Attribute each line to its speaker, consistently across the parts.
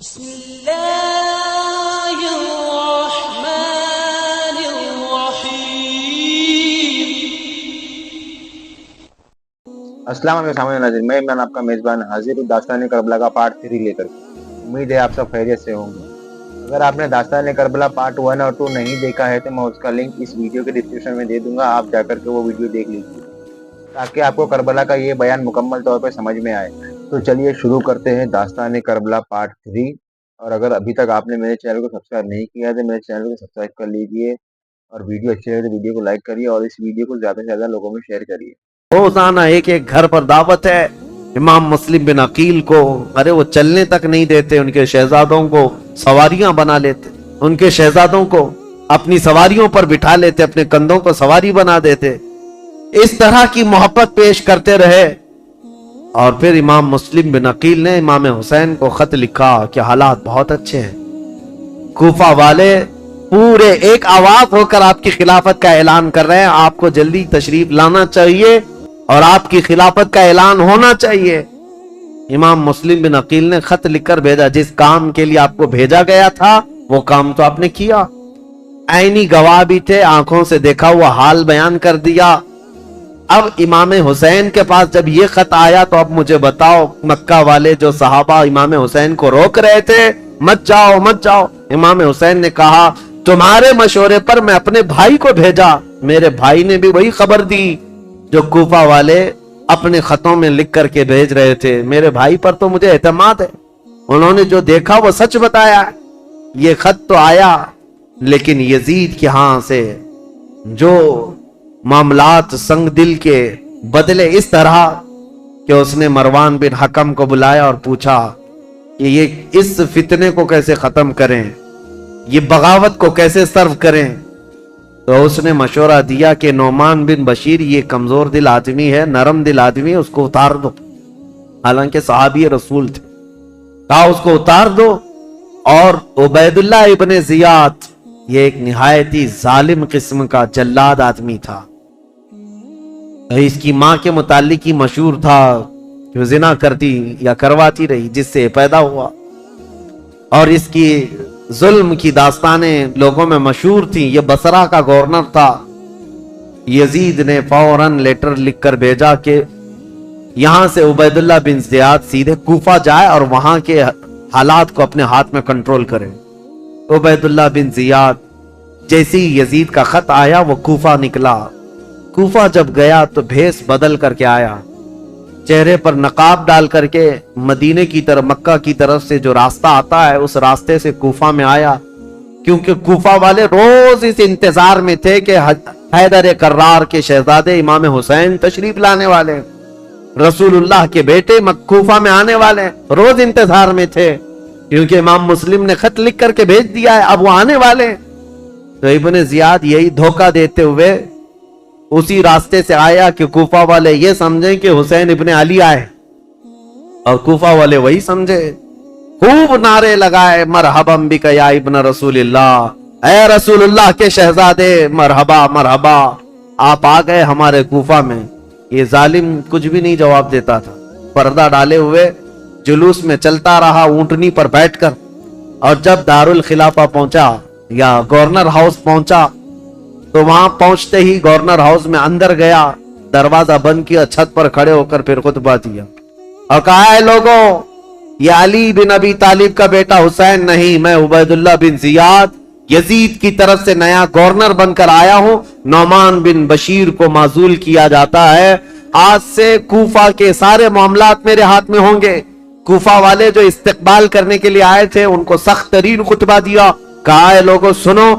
Speaker 1: بسم اللہ الرحمن الرحیم۔
Speaker 2: السلام علیکم سامعین ناظرین، میں عمران آپ کا میزبان حاضر ہوں داستان کربلا کا پارٹ 3 لے کر۔ امید ہے آپ سب خیریت سے ہوں گے۔ اگر آپ نے داستان کربلا پارٹ 1 اور 2 نہیں دیکھا ہے تو میں اس کا لنک اس ویڈیو کے ڈسکرپشن میں دے دوں گا، آپ جا کر کے وہ ویڈیو دیکھ لیجیے تاکہ آپ کو کربلا کا یہ بیان مکمل طور پر سمجھ میں آئے۔ تو چلیے شروع کرتے ہیں داستان کربلا پارٹ 3۔ اور اگر ابھی تک آپ نے میرے چینل کو سبسکرائب نہیں کیا ہے تو میرے چینل کو سبسکرائب کر لیجیے، اور ویڈیو اچھی لگے تو ویڈیو کو لائک کریے اور اس ویڈیو کو زیادہ سے زیادہ لوگوں میں شیئر کریے۔
Speaker 3: روزانہ ایک ایک گھر پر دعوت ہے امام مسلم بن عقیل کو، ارے وہ چلنے تک نہیں دیتے، ان کے شہزادوں کو سواریاں بنا لیتے، ان کے شہزادوں کو اپنی سواریوں پر بٹھا لیتے، اپنے کندھوں کو سواری بنا دیتے، اس طرح کی محبت پیش کرتے رہے۔ اور پھر امام مسلم بن عقیل نے امام حسین کو خط لکھا کہ حالات بہت اچھے ہیں، کوفہ والے پورے ایک آواز ہو کر آپ کی خلافت کا اعلان کر رہے ہیں، آپ کو جلدی تشریف لانا چاہیے اور آپ کی خلافت کا اعلان ہونا چاہیے۔ امام مسلم بن عقیل نے خط لکھ کر بھیجا، جس کام کے لیے آپ کو بھیجا گیا تھا وہ کام تو آپ نے کیا، عینی گواہ بھی تھے، آنکھوں سے دیکھا ہوا حال بیان کر دیا۔ اب امام حسین کے پاس جب یہ خط آیا تو اب مجھے بتاؤ، مکہ والے جو صحابہ امام حسین کو روک رہے تھے مت جاؤ مت جاؤ، امام حسین نے کہا تمہارے مشورے پر میں اپنے بھائی کو بھیجا، میرے بھائی نے بھی وہی خبر دی جو کوفہ والے اپنے خطوں میں لکھ کر کے بھیج رہے تھے، میرے بھائی پر تو مجھے اعتماد ہے، انہوں نے جو دیکھا وہ سچ بتایا۔ یہ خط تو آیا لیکن یزید کے ہاں سے جو معاملات سنگ دل کے بدلے اس طرح کہ اس نے مروان بن حکم کو بلایا اور پوچھا کہ یہ اس فتنے کو کیسے ختم کریں، یہ بغاوت کو کیسے سرو کریں۔ تو اس نے مشورہ دیا کہ نعمان بن بشیر یہ کمزور دل آدمی ہے، نرم دل آدمی ہے، اس کو اتار دو، حالانکہ صحابی رسول تھے، کہا اس کو اتار دو۔ اور عبید اللہ ابن زیاد یہ ایک نہایتی ظالم قسم کا جلاد آدمی تھا، اس کی ماں کے متعلق ہی مشہور تھا کہ وہ زنا کرتی یا کرواتی رہی جس سے پیدا ہوا، اور اس کی ظلم کی داستانیں لوگوں میں مشہور تھیں۔ یہ بصرہ کا گورنر تھا۔ یزید نے فوراً لیٹر لکھ کر بھیجا کہ یہاں سے عبید اللہ بن زیاد سیدھے کوفہ جائے اور وہاں کے حالات کو اپنے ہاتھ میں کنٹرول کرے۔ عبید اللہ بن زیاد جیسے ہی یزید کا خط آیا وہ کوفہ نکلا۔ کوفہ جب گیا تو بھیس بدل کر کے آیا، چہرے پر نقاب ڈال کر کے مدینے کی طرف، مکہ کی طرف سے جو راستہ آتا ہے اس راستے سے کوفہ میں آیا، کیونکہ کوفہ والے روز اس انتظار میں تھے کہ حیدر کرار کے شہزادے امام حسین تشریف لانے والے، رسول اللہ کے بیٹے کوفہ میں آنے والے، روز انتظار میں تھے کیونکہ امام مسلم نے خط لکھ کر کے بھیج دیا ہے، اب وہ آنے والے۔ تو ابن زیاد یہی دھوکہ دیتے ہوئے اسی راستے سے آیا کہ کوفہ والے یہ سمجھیں کہ حسین ابن علی آئے، اور کوفہ والے وہی سمجھے، خوب نعرے لگائے مرحبا بک یا ابن رسول اللہ، اے رسول اللہ کے شہزادے مرحبا مرحبا، آپ آ گئے ہمارے کوفہ میں۔ یہ ظالم کچھ بھی نہیں جواب دیتا تھا، پردہ ڈالے ہوئے جلوس میں چلتا رہا اونٹنی پر بیٹھ کر، اور جب دارالخلافہ پہنچا یا گورنر ہاؤس پہنچا تو وہاں پہنچتے ہی گورنر ہاؤس میں اندر گیا، دروازہ بند کیا، چھت پر کھڑے ہو کر پھر خطبہ دیا اور کہا ہے لوگوں، یہ علی بن ابی طالب کا بیٹا حسین نہیں، میں عبید اللہ بن زیاد یزید کی طرف سے نیا گورنر بن کر آیا ہوں، نعمان بن بشیر کو معزول کیا جاتا ہے، آج سے کوفہ کے سارے معاملات میرے ہاتھ میں ہوں گے۔ کوفہ والے جو استقبال کرنے کے لیے آئے تھے ان کو سخت ترین خطبہ دیا، کہا ہے لوگوں سنو،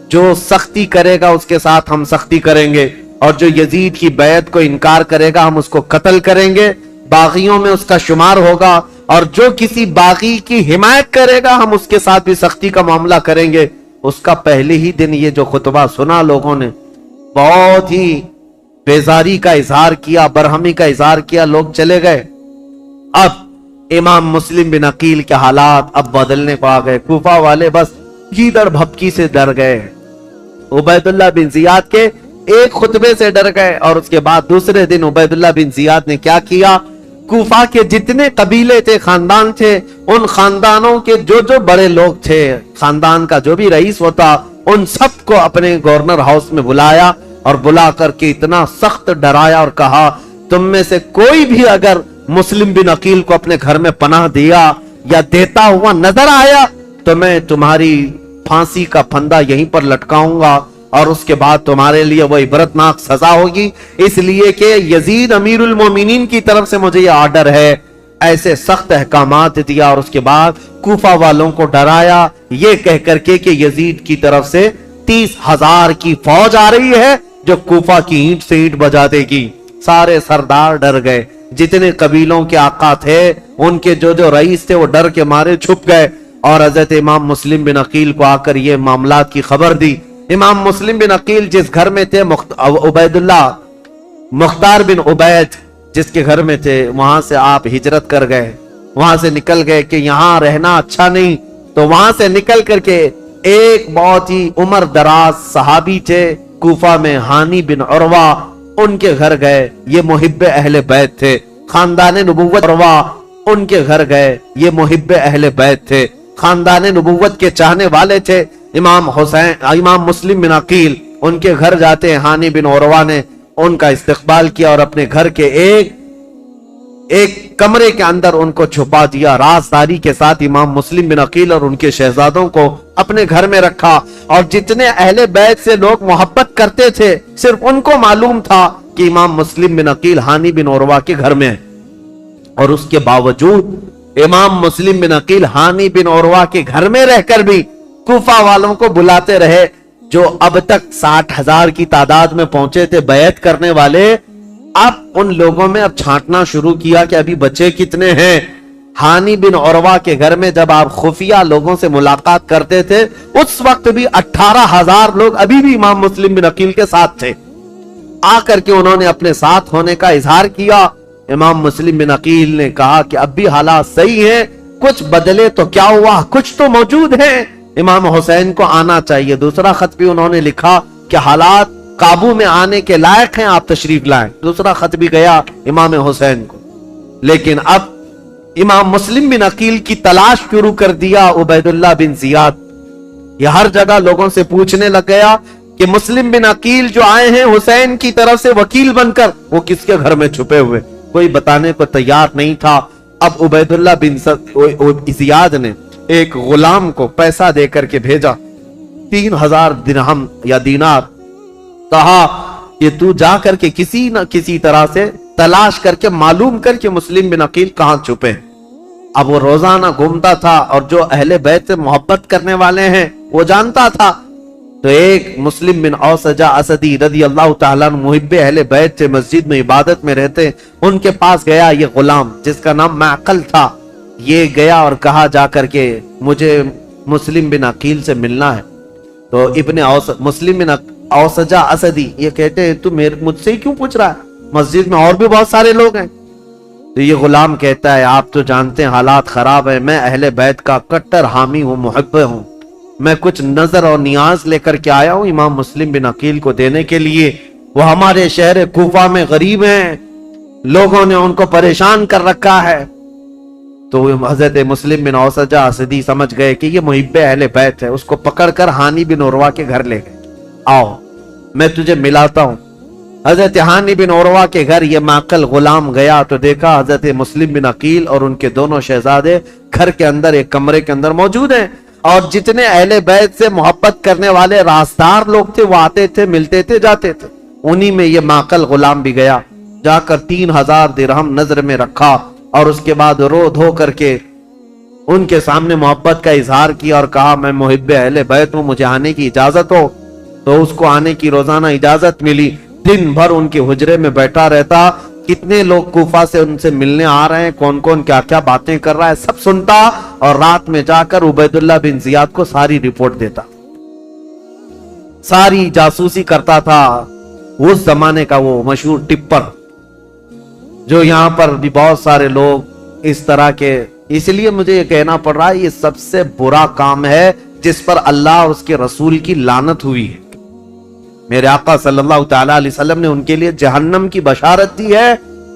Speaker 3: جو سختی کرے گا اس کے ساتھ ہم سختی کریں گے، اور جو یزید کی بیعت کو انکار کرے گا ہم اس کو قتل کریں گے، باغیوں میں اس کا شمار ہوگا، اور جو کسی باغی کی حمایت کرے گا ہم اس کے ساتھ بھی سختی کا معاملہ کریں گے۔ اس کا پہلے ہی دن یہ جو خطبہ سنا لوگوں نے بہت ہی بیزاری کا اظہار کیا، برہمی کا اظہار کیا، لوگ چلے گئے۔ اب امام مسلم بن عقیل کے حالات اب بدلنے کو آ گئے، کوفہ والے بس گیدڑ بھپکی سے ڈر گئے، عبید اللہ بن زیاد کے ایک خطبے سے ڈر گئے، اور اس کے بعد دوسرے دن عبید اللہ بن زیاد نے کیا کیا، کوفہ کے جتنے قبیلے تھے، خاندان تھے، ان خاندانوں کے جو بڑے لوگ تھے، خاندان کا جو بھی رئیس ہوتا، ان سب کو اپنے گورنر ہاؤس میں بلایا اور بلا کر کے اتنا سخت ڈرایا اور کہا تم میں سے کوئی بھی اگر مسلم بن عقیل کو اپنے گھر میں پناہ دیا یا دیتا ہوا نظر آیا تو میں تمہاری پھانسی کا پھندا یہیں پر لٹکاؤں گا، اور اس کے بعد تمہارے لیے وہ عبرتناک سزا ہوگی، اس لیے کہ یزید امیر المومنین کی طرف سے مجھے یہ آرڈر ہے۔ ایسے سخت احکامات دیا اور اس کے بعد کوفہ والوں کو ڈرایا یہ کہہ کر کے کہ یزید کی طرف سے 30,000 کی فوج آ رہی ہے جو کوفہ کی اینٹ سے اینٹ بجا دے گی۔ سارے سردار ڈر گئے، جتنے قبیلوں کے آقا تھے ان کے جو رئیس تھے وہ ڈر کے مارے چھپ گئے، اور حضرت امام مسلم بن عقیل کو آ کر یہ معاملات کی خبر دی۔ امام مسلم بن عقیل جس گھر میں تھے، عبید اللہ مختار بن عبید جس کے گھر میں تھے، وہاں سے آپ ہجرت کر گئے، وہاں سے نکل گئے کہ یہاں رہنا اچھا نہیں، تو وہاں سے نکل کر کے ایک بہت ہی عمر دراز صحابی تھے کوفہ میں، ہانی بن عروہ، ان کے گھر گئے۔ یہ محب اہل بیت تھے، خاندان نبوت عروہ ان کے گھر گئے، یہ محب اہل بیت تھے، خاندان نبوت کے چاہنے والے تھے۔ امام مسلم بن عقیل ان کے گھر جاتے، ہانی بن عروہ نے ان کا استقبال کیا اور اپنے گھر کے ایک کمرے کے اندر ان کو چھپا دیا، رازداری کے ساتھ امام مسلم بن عقیل اور ان کے شہزادوں کو اپنے گھر میں رکھا، اور جتنے اہل بیت سے لوگ محبت کرتے تھے صرف ان کو معلوم تھا کہ امام مسلم بن عقیل ہانی بن عروہ کے گھر میں ہے، اور اس کے باوجود امام مسلم بن عقیل ہانی بن عروہ کے گھر میں رہ کر بھی کوفہ والوں کو بلاتے رہے، جو اب تک 60,000 کی تعداد میں پہنچے تھے بیعت کرنے والے۔ اب ان لوگوں میں اب چھانٹنا شروع کیا کہ ابھی بچے کتنے ہیں۔ ہانی بن عروہ کے گھر میں جب آپ خفیہ لوگوں سے ملاقات کرتے تھے اس وقت بھی 18,000 لوگ ابھی بھی امام مسلم بن عقیل کے ساتھ تھے۔ آ کر کے انہوں نے اپنے ساتھ ہونے کا اظہار کیا۔ امام مسلم بن عقیل نے کہا کہ اب بھی حالات صحیح ہیں، کچھ بدلے تو کیا ہوا، کچھ تو موجود ہیں، امام حسین کو آنا چاہیے۔ دوسرا خط بھی انہوں نے لکھا کہ حالات قابو میں آنے کے لائق ہیں، آپ تشریف لائیں۔ دوسرا خط بھی گیا امام حسین کو، لیکن اب امام مسلم بن عقیل کی تلاش شروع کر دیا عبید اللہ بن زیاد۔ یہ ہر جگہ لوگوں سے پوچھنے لگ گیا کہ مسلم بن عقیل جو آئے ہیں حسین کی طرف سے وکیل بن کر، وہ کس کے گھر میں چھپے ہوئے، کوئی بتانے کو تیار نہیں تھا۔ اب عبید اللہ بن زیاد نے ایک غلام کو پیسہ دے کر کے بھیجا، 3,000 درہم یا دینار، کہا کہ تو جا کر کے کسی نہ کسی طرح سے تلاش کر کے معلوم کر کے مسلم بن عقیل کہاں چھپے ہیں۔ اب وہ روزانہ گھومتا تھا اور جو اہل بیت سے محبت کرنے والے ہیں وہ جانتا تھا، تو ایک مسلم بن اوسجہ اسدی رضی اللہ تعالیٰ عنہ محب اہل بیت سے مسجد میں عبادت میں رہتے، ان کے پاس گیا یہ غلام جس کا نام معقل تھا۔ یہ گیا اور کہا جا کر کے مجھے مسلم بن عقیل سے ملنا ہے۔ تو مسلم بن اوسجہ اسدی یہ کہتے ہیں تو مجھ سے ہی کیوں پوچھ رہا ہے، مسجد میں اور بھی بہت سارے لوگ ہیں۔ تو یہ غلام کہتا ہے آپ تو جانتے ہیں حالات خراب ہیں، میں اہل بیت کا کٹر حامی ہوں، محب ہوں، میں کچھ نظر اور نیاز لے کر کے آیا ہوں امام مسلم بن عقیل کو دینے کے لیے، وہ ہمارے شہر کوفہ میں غریب ہیں، لوگوں نے ان کو پریشان کر رکھا ہے۔ تو حضرت مسلم بن اوسجہ اسدی سمجھ گئے کہ یہ محب اہل بیت ہے، اس کو پکڑ کر ہانی بن عروہ کے گھر لے گئے، آؤ میں تجھے ملاتا ہوں۔ حضرت ہانی بن عروہ کے گھر یہ معقل غلام گیا تو دیکھا حضرت مسلم بن عقیل اور ان کے دونوں شہزادے گھر کے اندر ایک کمرے کے اندر موجود ہیں، اور جتنے اہل بیت سے محبت کرنے والے رازدار لوگ تھے وہ آتے تھے، ملتے تھے، جاتے تھے۔ انہی میں یہ معقل غلام بھی گیا، جا کر 3,000 درہم نظر میں رکھا اور اس کے بعد رو دھو کر کے ان کے سامنے محبت کا اظہار کیا اور کہا میں محب اہل بیت ہوں، مجھے آنے کی اجازت ہو۔ تو اس کو آنے کی روزانہ اجازت ملی، دن بھر ان کے حجرے میں بیٹھا رہتا، کتنے لوگ کوفہ سے ان سے ملنے آ رہے ہیں، کون کون کیا کیا باتیں کر رہا ہے سب سنتا، اور رات میں جا کر عبید اللہ بن زیاد کو ساری رپورٹ دیتا، ساری جاسوسی کرتا تھا۔ اس زمانے کا وہ مشہور ٹپر جو یہاں پر بھی بہت سارے لوگ اس طرح کے، اس لیے مجھے یہ کہنا پڑ رہا ہے یہ سب سے برا کام ہے جس پر اللہ اور اس کے رسول کی لعنت ہوئی ہے۔ میرے آقا صلی اللہ تعالیٰ علیہ وسلم نے ان کے لیے جہنم کی بشارت دی ہے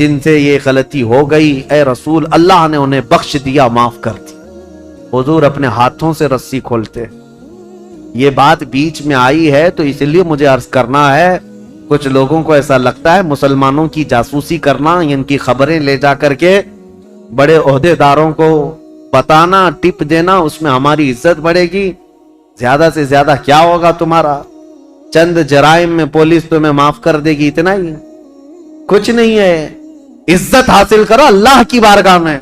Speaker 3: جن سے یہ غلطی ہو گئی اے رسول اللہ نے انہیں بخش دیا، معاف کر دی۔ حضور اپنے ہاتھوں سے رسی کھولتے۔ یہ بات بیچ میں آئی ہے تو اس لیے مجھے عرض کرنا ہے، کچھ لوگوں کو ایسا لگتا ہے مسلمانوں کی جاسوسی کرنا، ان کی خبریں لے جا کر کے بڑے عہدے داروں کو بتانا، ٹپ دینا، اس میں ہماری عزت بڑھے گی۔ زیادہ سے زیادہ کیا ہوگا تمہارا؟ چند جرائم میں پولیس تمہیں معاف کر دے گی، اتنا ہی، کچھ نہیں ہے۔ عزت حاصل کرو اللہ کی بارگاہ میں۔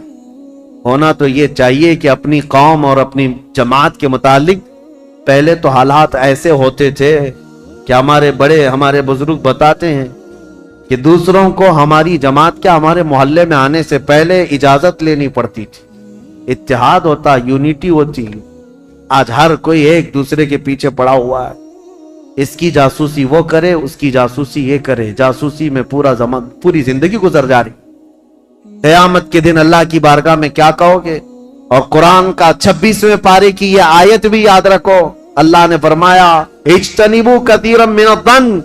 Speaker 3: ہونا تو یہ چاہیے کہ اپنی قوم اور اپنی جماعت کے متعلق پہلے تو حالات ایسے ہوتے تھے کہ ہمارے بڑے، ہمارے بزرگ بتاتے ہیں کہ دوسروں کو ہماری جماعت کیا ہمارے محلے میں آنے سے پہلے اجازت لینی پڑتی تھی، اتحاد ہوتا، یونٹی ہوتی۔ آج ہر کوئی ایک دوسرے کے پیچھے پڑا ہوا ہے، اس کی جاسوسی وہ کرے، اس کی جاسوسی یہ کرے، جاسوسی میں پوری زندگی گزر جا رہی۔ قیامت کے دن اللہ کی بارگاہ میں کیا کہو گے؟ اور قرآن کا 26ویں پارے کی یہ آیت بھی یاد رکھو، اللہ نے فرمایا اجتنبوا کثیرا من الظن،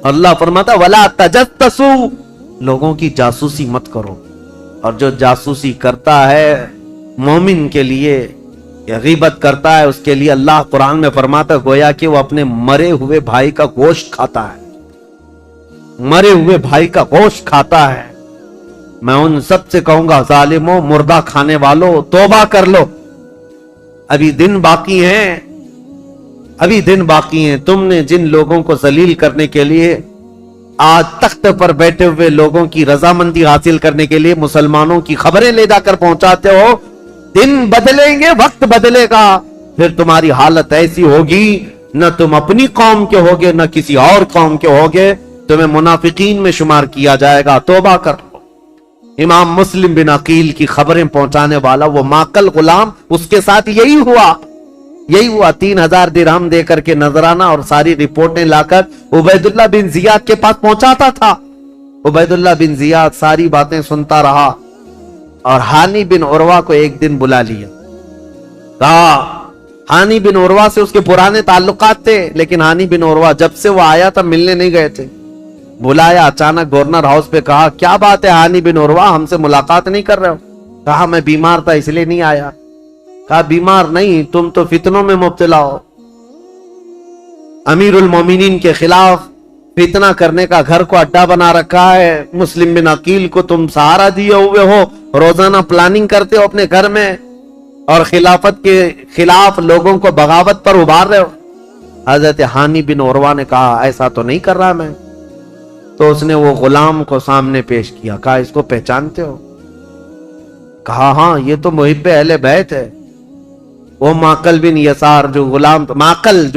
Speaker 3: اللہ فرماتا ولا تجسسوا، لوگوں کی جاسوسی مت کرو۔ اور جو جاسوسی کرتا ہے مومن کے لیے، یا غیبت کرتا ہے اس کے لیے اللہ قرآن میں فرماتا گویا کہ وہ اپنے مرے ہوئے بھائی کا گوشت کھاتا ہے، مرے ہوئے بھائی کا گوشت کھاتا ہے۔ میں ان سب سے کہوں گا ظالموں، مردہ کھانے والوں، توبہ کر لو، ابھی دن باقی ہیں، ابھی دن باقی ہیں۔ تم نے جن لوگوں کو ذلیل کرنے کے لیے آج تخت پر بیٹھے ہوئے لوگوں کی رضامندی حاصل کرنے کے لیے مسلمانوں کی خبریں لے جا کر پہنچاتے ہو، دن بدلیں گے، وقت بدلے گا، پھر تمہاری حالت ایسی ہوگی، نہ تم اپنی قوم کے ہوگے نہ کسی اور قوم کے ہوگے، تمہیں منافقین میں شمار کیا جائے گا۔ توبہ کر لو۔ امام مسلم بن عقیل کی خبریں پہنچانے والا وہ ماقل غلام، اس کے ساتھ یہی ہوا 3000 درہم دے کر کے نذرانہ اور ساری رپورٹیں لا کر عبید اللہ بن زیاد کے پاس پہنچاتا تھا۔ عبید اللہ بن زیاد ساری باتیں سنتا رہا اور ہانی بن عروہ کو ایک دن بلا لیا۔ کہا ہانی بن عروہ سے اس کے پرانے تعلقات تھے، لیکن ہانی بن عروہ جب سے وہ آیا تھا ملنے نہیں گئے تھے۔ بلایا اچانک گورنر ہاؤس پہ، کہا کیا بات ہے ہانی بن عروہ، ہم سے ملاقات نہیں کر رہے ہو؟ کہا میں بیمار تھا اس لیے نہیں آیا۔ کہا بیمار نہیں، تم تو فتنوں میں مبتلا ہو، امیر المومنین کے خلاف فتنہ کرنے کا گھر کو اڈا بنا رکھا ہے، مسلم بن عقیل کو تم سہارا دیے ہوئے ہو، روزانہ پلاننگ کرتے ہو اپنے گھر میں، اور خلافت کے خلاف لوگوں کو بغاوت پر ابھار رہے ہو۔ حضرت ہانی بن عروہ نے کہا ایسا تو نہیں کر رہا میں۔ تو اس نے وہ غلام کو سامنے پیش کیا، کہا اس کو پہچانتے ہو؟ کہا ہاں یہ تو محب اہل بیت ہے۔ وہ ماقل بن یسار جو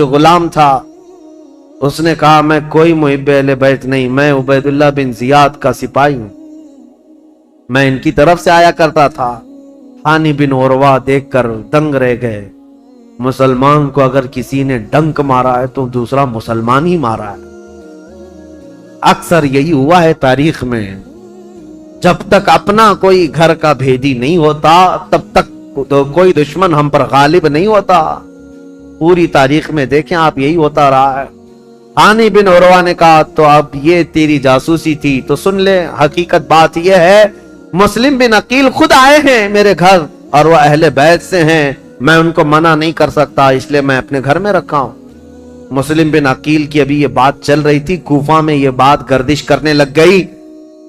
Speaker 3: غلام تھا، اس نے کہا میں کوئی محب اہل بیت نہیں، میں عبید اللہ بن زیاد کا سپاہی ہوں، میں ان کی طرف سے آیا کرتا تھا۔ ہانی بن عروہ دیکھ کر دنگ رہ گئے۔ مسلمان کو اگر کسی نے ڈنک مارا ہے تو دوسرا مسلمان ہی مارا ہے۔ اکثر یہی ہوا ہے تاریخ میں، جب تک اپنا کوئی گھر کا بھیدی نہیں ہوتا تب تک تو کوئی دشمن ہم پر غالب نہیں ہوتا۔ پوری تاریخ میں دیکھیں آپ، یہی ہوتا رہا ہے۔ ہانی بن عروہ نے کہا تو اب یہ تیری جاسوسی تھی تو سن لے، حقیقت بات یہ ہے مسلم بن عقیل خود آئے ہیں میرے گھر اور وہ اہل بیت سے ہیں، میں ان کو منع نہیں کر سکتا، اس لیے میں اپنے گھر میں رکھا ہوں۔ مسلم بن عقیل کی ابھی یہ بات چل رہی تھی، کوفہ میں یہ بات گردش کرنے لگ گئی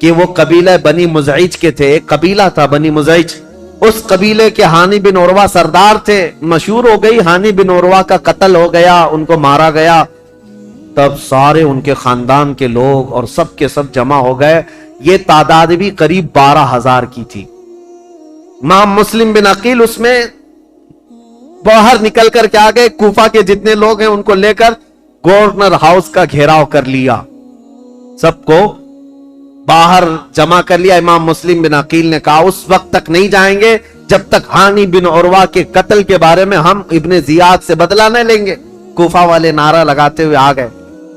Speaker 3: کہ وہ قبیلہ بنی مزعج کے تھے، ایک قبیلہ تھا بنی مزعج، اس قبیلے کے ہانی بن عروہ سردار تھے۔ مشہور ہو گئی ہانی بن عروہ کا قتل ہو گیا، ان کو مارا گیا۔ تب سارے ان کے خاندان کے لوگ اور سب کے سب جمع ہو گئے، یہ تعداد بھی قریب 12,000 کی تھی۔ امام مسلم بن عقیل اس میں باہر نکل کر کے آگئے، کوفہ کے جتنے لوگ ہیں ان کو لے کر گورنر ہاؤس کا گھیراؤ کر لیا، سب کو باہر جمع کر لیا۔ امام مسلم بن عقیل نے کہا اس وقت تک نہیں جائیں گے جب تک ہانی بن عروہ کے قتل کے بارے میں ہم ابن زیاد سے بدلہ نہ لیں گے۔ کوفہ والے نعرہ لگاتے ہوئے آ گئے۔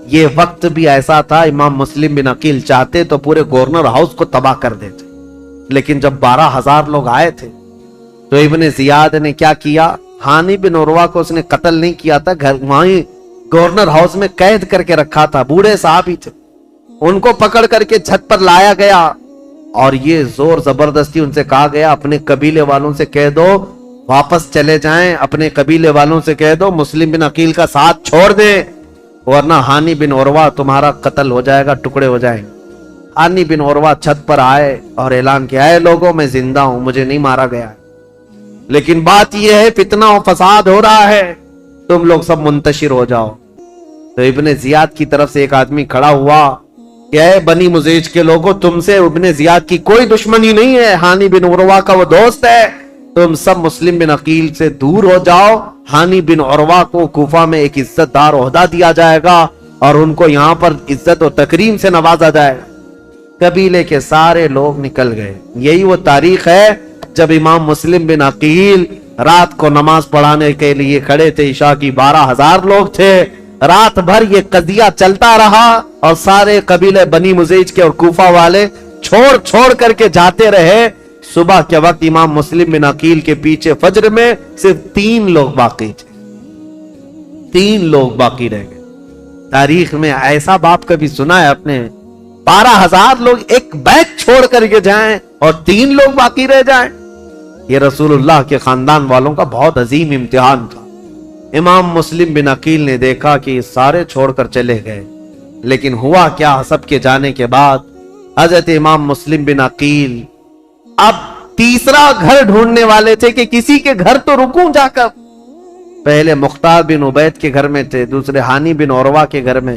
Speaker 3: یہ وقت بھی ایسا تھا، امام مسلم بن عقیل چاہتے تو پورے گورنر ہاؤس کو تباہ کر دیتے، لیکن جب 12,000 لوگ آئے تھے تو ابن زیاد نے کیا کیا، ہانی بن عروہ کو اس نے قتل نہیں کیا تھا، گھر وہیں گورنر ہاؤس میں قید کر کے رکھا تھا، بوڑھے صاحب ہی تھے، ان کو پکڑ کر کے چھت پر لایا گیا، اور یہ زور زبردستی ان سے کہا گیا اپنے قبیلے والوں سے کہہ دو واپس چلے جائیں، اپنے قبیلے والوں سے کہہ دو مسلم بن عقیل کا ساتھ چھوڑ دیں، ورنہ ہانی بن عروہ تمہارا قتل ہو جائے گا، ٹکڑے ہو جائیں گے۔ ہانی بن عروہ چھت پر آئے اور اعلان کیا، اے لوگوں میں زندہ ہوں، مجھے نہیں مارا گیا ہے، لیکن بات یہ ہے فتنہ و فساد ہو رہا ہے، تم لوگ سب منتشر ہو جاؤ۔ تو ابن زیاد کی طرف سے ایک آدمی کھڑا ہوا کہ اے بنی مزیج کے لوگوں، تم سے ابن زیاد کی کوئی دشمنی نہیں ہے، ہانی بن عروہ کا وہ دوست ہے، تم سب مسلم بن عقیل سے دور ہو جاؤ۔ ہانی بن عروہ کو کوفہ میں ایک عزت دار عہدہ دیا جائے گا اور ان کو یہاں پر عزت و تکریم سے نوازا جائے گا۔ قبیلے کے سارے لوگ نکل گئے۔ یہی وہ تاریخ ہے جب امام مسلم بن عقیل رات کو نماز پڑھانے کے لیے کھڑے تھے، عشاء کی 12,000 لوگ تھے، رات بھر یہ قضیہ چلتا رہا اور سارے قبیلے بنی مزیج کے اور کوفہ والے چھوڑ کر کے جاتے رہے۔ صبح کے وقت امام مسلم بن عقیل کے پیچھے فجر میں صرف 3 لوگ باقی تھے، 3 لوگ باقی رہ گئے۔ تاریخ میں ایسا باپ کبھی سنا ہے اپنے 12,000 لوگ ایک بیت چھوڑ کر کے جائیں اور 3 لوگ باقی رہ جائیں؟ یہ رسول اللہ کے خاندان والوں کا بہت عظیم امتحان تھا۔ امام مسلم بن عقیل نے دیکھا کہ یہ سارے چھوڑ کر چلے گئے، لیکن ہوا کیا، سب کے جانے کے بعد حضرت امام مسلم بن عقیل اب تیسرا گھر ڈھونڈنے والے تھے کہ کسی کے گھر تو رکوں جا کر۔ پہلے مختار بن عبید کے گھر میں تھے، دوسرے ہانی بن عروہ کے گھر میں۔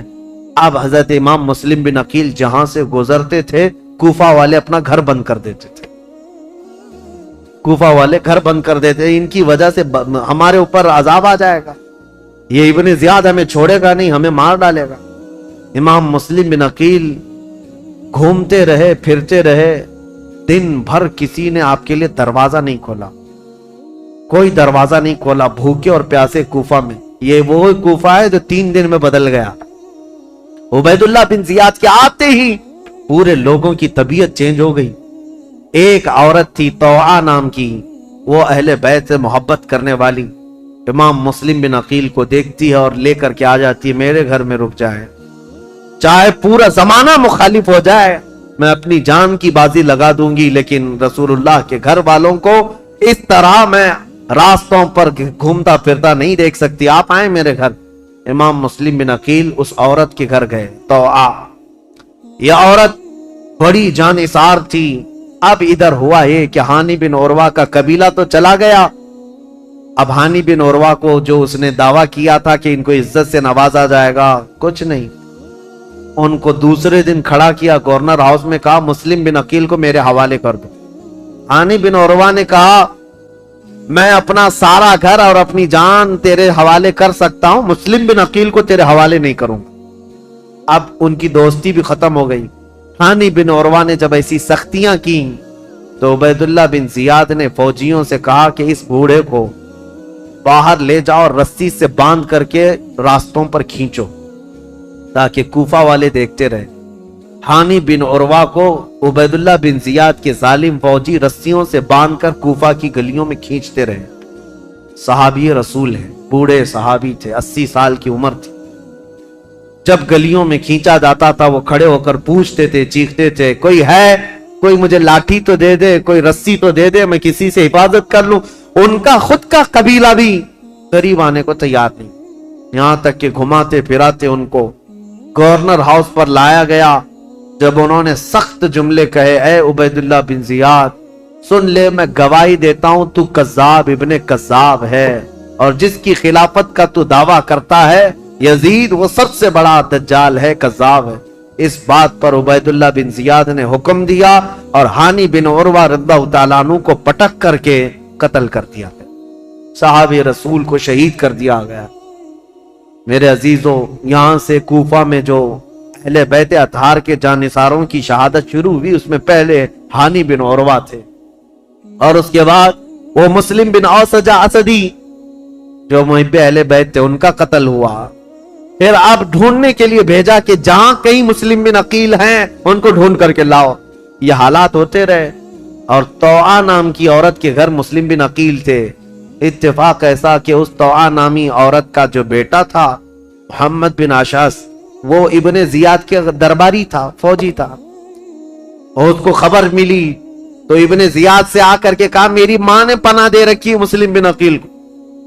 Speaker 3: اب حضرت امام مسلم بن عقیل جہاں سے گزرتے تھے کوفہ والے اپنا گھر بند کر دیتے تھے، کوفہ والے گھر بند کر دیتے، ان کی وجہ سے ہمارے اوپر عذاب آ جائے گا، یہ ابن زیاد ہمیں چھوڑے گا نہیں، ہمیں مار ڈالے گا۔ امام مسلم بن عقیل گھومتے رہے، پھرتے رہے، دن بھر کسی نے آپ کے لیے دروازہ نہیں کھولا، کوئی دروازہ نہیں کھولا، بھوکے اور پیاسے کوفہ میں۔ یہ وہ کوفہ ہے جو 3 دن میں بدل گیا۔ عبید اللہ بن زیاد کے آتے ہی پورے لوگوں کی طبیعت چینج ہو گئی۔ ایک عورت تھی طوعا نام کی، وہ اہل بیت سے محبت کرنے والی، امام مسلم بن عقیل کو دیکھتی ہے اور لے کر کے آ جاتی ہے، میرے گھر میں رک جائے، چاہے پورا زمانہ مخالف ہو جائے، میں اپنی جان کی بازی لگا دوں گی، لیکن رسول اللہ کے گھر والوں کو اس طرح میں راستوں پر گھومتا پھرتا نہیں دیکھ سکتی، آپ آئیں میرے گھر۔ امام مسلم بن عقیل اس عورت کے گھر گئے، طوعا۔ یہ عورت بڑی جانثار تھی۔ اب ادھر ہوا یہ کہ ہانی بن عروہ کا قبیلہ تو چلا گیا، اب ہانی بن عروہ کو جو اس نے دعویٰ کیا تھا کہ ان کو عزت سے نوازا جائے گا، کچھ نہیں۔ ان کو دوسرے دن کھڑا کیا گورنر ہاؤس میں، کہا مسلم بن عقیل کو میرے حوالے کر دو۔ ہانی بن عروہ نے کہا میں اپنا سارا گھر اور اپنی جان تیرے حوالے کر سکتا ہوں، مسلم بن عقیل کو تیرے حوالے نہیں کروں گا۔ اب ان کی دوستی بھی ختم ہو گئی۔ ہانی بن عروہ نے جب ایسی سختیاں کی تو عبید اللہ بن زیاد نے فوجیوں سے کہا کہ اس بوڑھے کو باہر لے جاؤ اور رسی سے باندھ کر کے راستوں پر کھینچو تاکہ کوفہ والے دیکھتے رہے۔ ہانی بن عروہ کو عبید اللہ بن زیاد کے ظالم فوجی رسیوں سے باندھ کر کوفہ کی گلیوں میں کھینچتے رہے۔ صحابی رسول ہیں، بوڑھے صحابی تھے، 80 سال کی عمر تھی۔ جب گلیوں میں کھینچا جاتا تھا وہ کھڑے ہو کر پوچھتے تھے، چیختے تھے، کوئی ہے، کوئی مجھے لاٹھی تو دے دے، کوئی رسی تو دے دے، میں کسی سے حفاظت کر لوں۔ ان کا خود کا قبیلہ بھی قریب آنے کو تیار نہیں، یہاں تک کہ گھماتے پھراتے ان کو گورنر ہاؤس پر لایا گیا۔ جب انہوں نے سخت جملے کہے، اے عبید اللہ بن زیاد سن لے، میں گواہی دیتا ہوں تو کذاب ابن کذاب ہے، اور جس کی خلافت کا تو دعویٰ کرتا ہے یزید، وہ سب سے بڑا دجال ہے، کذاب ہے۔ اس بات پر عبید اللہ بن زیاد نے حکم دیا اور ہانی بن عروہ رضی اللہ تعالیٰ عنہ کو پٹک کر کے قتل کر دیا گیا، صحابی رسول کو شہید کر دیا گیا۔ میرے عزیزوں، یہاں سے کوفہ میں جو اہل بیت اطہار کے جانثاروں کی شہادت شروع ہوئی، اس میں پہلے ہانی بن عروہ تھے، اور اس کے بعد وہ مسلم بن اوسجہ اسدی جو محب اہل بیت تھے، ان کا قتل ہوا۔ پھر آپ ڈھونڈنے کے لیے بھیجا کہ جہاں کئی مسلم بن عقیل ہیں ان کو ڈھونڈ کر کے لاؤ۔ یہ حالات ہوتے رہے، اور طوعا نام کی عورت کے گھر مسلم بن عقیل تھے۔ اتفاق ایسا کہ اس طوعا نامی عورت کا جو بیٹا تھا محمد بن اشعث، وہ ابن زیاد کے درباری تھا، فوجی تھا۔ اور اس کو خبر ملی تو ابن زیاد سے آ کر کے کہا میری ماں نے پناہ دے رکھی ہے مسلم بن عقیل کو،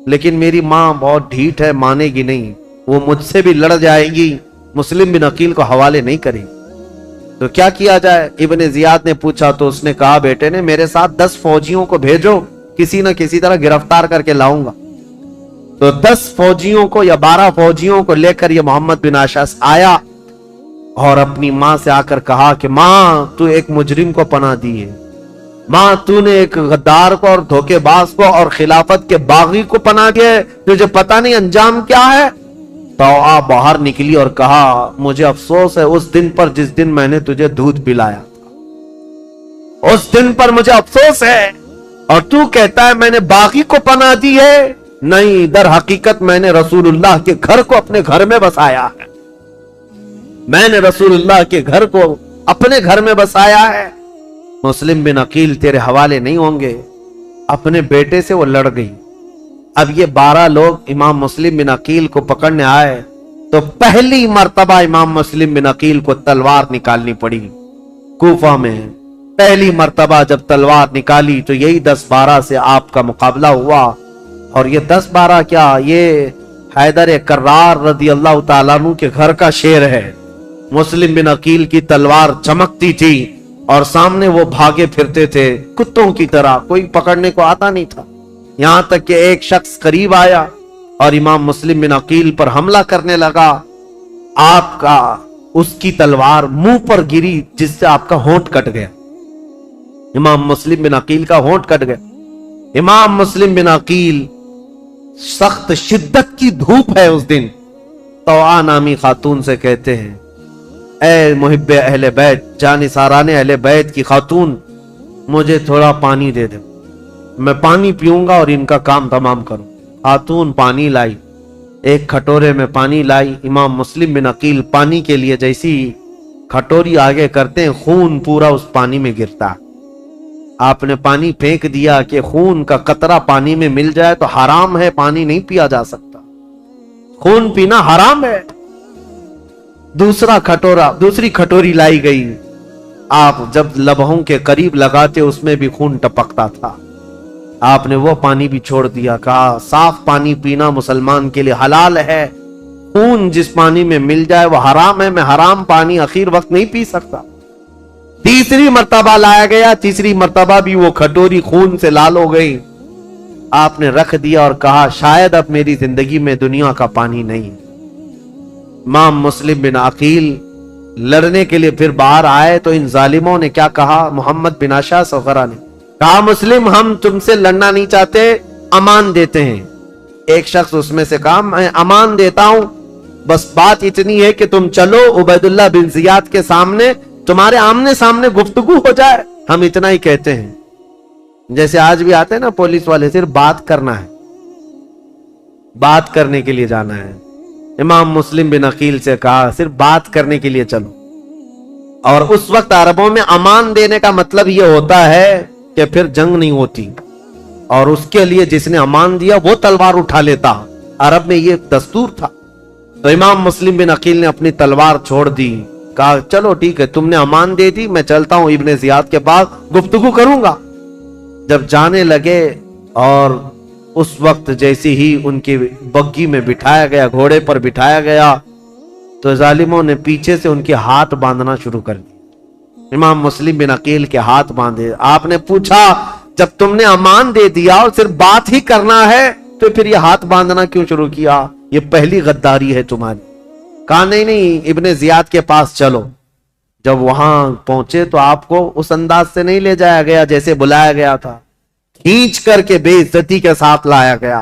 Speaker 3: لیکن میری ماں بہت ڈھیٹ ہے، مانے گی نہیں، وہ مجھ سے بھی لڑ جائے گی، مسلم بن عقیل کو حوالے نہیں کرے گی، تو کیا کیا جائے؟ ابن زیاد نے پوچھا تو اس نے کہا بیٹے نے میرے ساتھ 10 فوجیوں کو بھیجو، کسی نہ کسی طرح گرفتار کر کے لاؤں گا۔ تو 10 فوجیوں کو یا 12 فوجیوں کو لے کر یہ محمد بن اشعث آیا اور اپنی ماں سے آ کر کہا کہ ماں تو ایک مجرم کو پناہ دی ہے، ماں تو نے ایک غدار کو اور دھوکے باز کو اور خلافت کے باغی کو پناہ دیا ہے، تجھے پتہ نہیں انجام کیا ہے؟ تو آپ باہر نکلی اور کہا مجھے افسوس ہے اس دن پر جس دن میں نے تجھے دودھ پلایا تھا، اس دن پر مجھے افسوس ہے، اور تو کہتا ہے میں نے باغی کو پناہ دی ہے؟ نہیں، در حقیقت میں نے رسول اللہ کے گھر کو اپنے گھر میں بسایا ہے، میں نے رسول اللہ کے گھر کو اپنے گھر میں بسایا ہے۔ مسلم بن عقیل تیرے حوالے نہیں ہوں گے۔ اپنے بیٹے سے وہ لڑ گئی۔ اب یہ 12 لوگ امام مسلم بن عقیل کو پکڑنے آئے تو پہلی مرتبہ امام مسلم بن عقیل کو تلوار نکالنی پڑی۔ کوفہ میں پہلی مرتبہ جب تلوار نکالی تو یہی 10-12 سے آپ کا مقابلہ ہوا، اور یہ 10-12 کیا، یہ حیدر کرار رضی اللہ تعالیٰ عنہ کے گھر کا شیر ہے۔ مسلم بن عقیل کی تلوار چمکتی تھی اور سامنے وہ بھاگے پھرتے تھے کتوں کی طرح، کوئی پکڑنے کو آتا نہیں تھا، یہاں تک کہ ایک شخص قریب آیا اور امام مسلم بن عقیل پر حملہ کرنے لگا۔ آپ کا اس کی تلوار منہ پر گری جس سے آپ کا ہونٹ کٹ گیا، امام مسلم بن عقیل کا ہونٹ کٹ گیا۔ امام مسلم بن عقیل، سخت شدت کی دھوپ ہے اس دن، طوعا نامی خاتون سے کہتے ہیں اے محب اہل بیت، جانثاران اہل بیت کی خاتون، مجھے تھوڑا پانی دے دے، میں پانی پیوں گا اور ان کا کام تمام کروں۔ خاتون پانی لائی، ایک کھٹورے میں پانی لائی۔ امام مسلم بن عقیل پانی کے لیے جیسی کھٹوری آگے کرتے ہیں، خون پورا اس پانی میں گرتا۔ آپ نے پانی پھینک دیا کہ خون کا قطرہ پانی میں مل جائے تو حرام ہے، پانی نہیں پیا جا سکتا، خون پینا حرام ہے۔ دوسری کھٹوری لائی گئی، آپ جب لبوں کے قریب لگاتے اس میں بھی خون ٹپکتا تھا، آپ نے وہ پانی بھی چھوڑ دیا، کہا صاف پانی پینا مسلمان کے لیے حلال ہے، خون جس پانی میں مل جائے وہ حرام ہے، میں حرام پانی اخیر وقت نہیں پی سکتا۔ تیسری مرتبہ لایا گیا، تیسری مرتبہ بھی وہ کھٹوری خون سے لال ہو گئی، آپ نے رکھ دیا اور کہا شاید اب میری زندگی میں دنیا کا پانی نہیں۔ امام مسلم بن عقیل لڑنے کے لیے پھر باہر آئے تو ان ظالموں نے کیا کہا، محمد بن اشعث وغیرہ نے کہا مسلم ہم تم سے لڑنا نہیں چاہتے، امان دیتے ہیں۔ ایک شخص اس میں سے کہا میں امان دیتا ہوں، بس بات اتنی ہے کہ تم چلو عبید اللہ بن زیاد کے سامنے، تمہارے آمنے سامنے گفتگو ہو جائے، ہم اتنا ہی کہتے ہیں۔ جیسے آج بھی آتے ہیں نا پولیس والے، صرف بات کرنا ہے، بات کرنے کے لیے جانا ہے۔ امام مسلم بن عقیل سے کہا صرف بات کرنے کے لیے چلو، اور اس وقت عربوں میں امان دینے کا مطلب یہ ہوتا ہے کہ پھر جنگ نہیں ہوتی، اور اس کے لیے جس نے امان دیا وہ تلوار اٹھا لیتا، عرب میں یہ دستور تھا۔ تو امام مسلم بن عقیل نے اپنی تلوار چھوڑ دی، کہا چلو ٹھیک ہے تم نے امان دے دی، میں چلتا ہوں ابن زیاد کے پاس گفتگو کروں گا۔ جب جانے لگے اور اس وقت جیسی ہی ان کی بگی میں بٹھایا گیا، گھوڑے پر بٹھایا گیا، تو ظالموں نے پیچھے سے ان کے ہاتھ باندھنا شروع کر دی۔ امام مسلم بن عقیل کے ہاتھ باندھے۔ آپ نے پوچھا جب تم نے امان دے دیا اور صرف بات ہی کرنا ہے تو پھر یہ ہاتھ باندھنا کیوں شروع کیا؟ یہ پہلی غداری ہے تمہاری۔ کہا نہیں ابن زیاد کے پاس چلو۔ جب وہاں پہنچے تو آپ کو اس انداز سے نہیں لے جایا گیا جیسے بلایا گیا تھا، کھینچ کر کے بے عزتی کے ساتھ لایا گیا۔